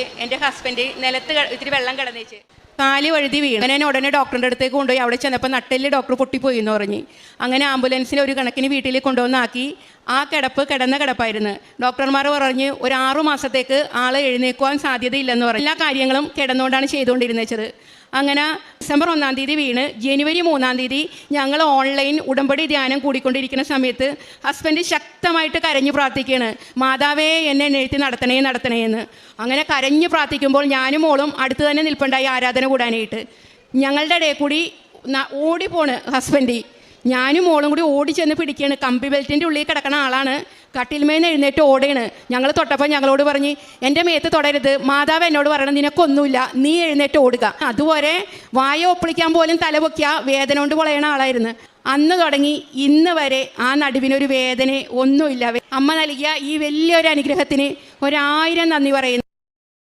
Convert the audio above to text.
എൻ്റെ ഹസ്ബൻഡ് നിലത്ത് ഇത്തിരി വെള്ളം കിടന്നേച്ച് കാല് വഴുതി വീണ്. ഞാൻ ഉടനെ ഡോക്ടറിൻ്റെ അടുത്തേക്ക് കൊണ്ടുപോയി. അവിടെ ചെന്നപ്പോൾ നട്ടെല്ല് ഡോക്ടർ പൊട്ടിപ്പോയി എന്ന് പറഞ്ഞ് അങ്ങനെ ആംബുലൻസിൽ ഒരു കണക്കിന് വീട്ടിലേക്ക് കൊണ്ടുവന്നാക്കി. ആ കിടന്ന കിടപ്പായിരുന്നു. ഡോക്ടർമാർ പറഞ്ഞ് ഒരു 6 മാസത്തേക്ക് ആൾ എഴുന്നേക്കുവാൻ സാധ്യതയില്ലെന്ന് പറഞ്ഞു. എല്ലാ കാര്യങ്ങളും കിടന്നുകൊണ്ടാണ് ചെയ്തുകൊണ്ടിരുന്നത്. അങ്ങനെ ഡിസംബർ 1-ാം തീയതി വീണ് ജനുവരി 3-ാം തീയതി ഞങ്ങൾ ഓൺലൈൻ ഉടമ്പടി ധ്യാനം കൂടിക്കൊണ്ടിരിക്കുന്ന സമയത്ത് ഹസ്ബൻഡ് ശക്തമായിട്ട് കരഞ്ഞു പ്രാർത്ഥിക്കുകയാണ്, മാതാവേ എന്നെ എഴുത്തി നടത്തണേ എന്ന്. അങ്ങനെ കരഞ്ഞു പ്രാർത്ഥിക്കുമ്പോൾ ഞാനും മോളും അടുത്ത് തന്നെ നിൽപ്പുണ്ടായി ആരാധന കൂടാനായിട്ട്. ഞങ്ങളുടെ ഇടയിൽ കൂടി ഓടിപ്പോണ് ഹസ്ബൻഡ്. ഞാനും മോളും കൂടി ഓടി ചെന്ന് പിടിക്കുകയാണ്. കമ്പി ബെൽറ്റിൻ്റെ ഉള്ളിൽ കിടക്കുന്ന ആളാണ്. കട്ടിൽമേന്ന് എഴുന്നേറ്റ് ഓടുകയാണ്. ഞങ്ങൾ തൊട്ടപ്പോൾ ഞങ്ങളോട് പറഞ്ഞ്, എൻ്റെ മേത്ത് തൊടരുത്, മാതാവ് എന്നോട് പറയണം നിനക്കൊന്നുമില്ല, നീ എഴുന്നേറ്റ് ഓടുക. അതുപോലെ വായ ഒപ്പിളിക്കാൻ പോലും തലപൊക്കിയ വേദന കൊണ്ട് പൊളയണ ആളായിരുന്നു. അന്ന് തുടങ്ങി ഇന്ന് വരെ ആ നടുവിനൊരു വേദന ഒന്നുമില്ല. അമ്മ നൽകിയ ഈ വലിയൊരു അനുഗ്രഹത്തിന് 1000 നന്ദി പറയുന്നു.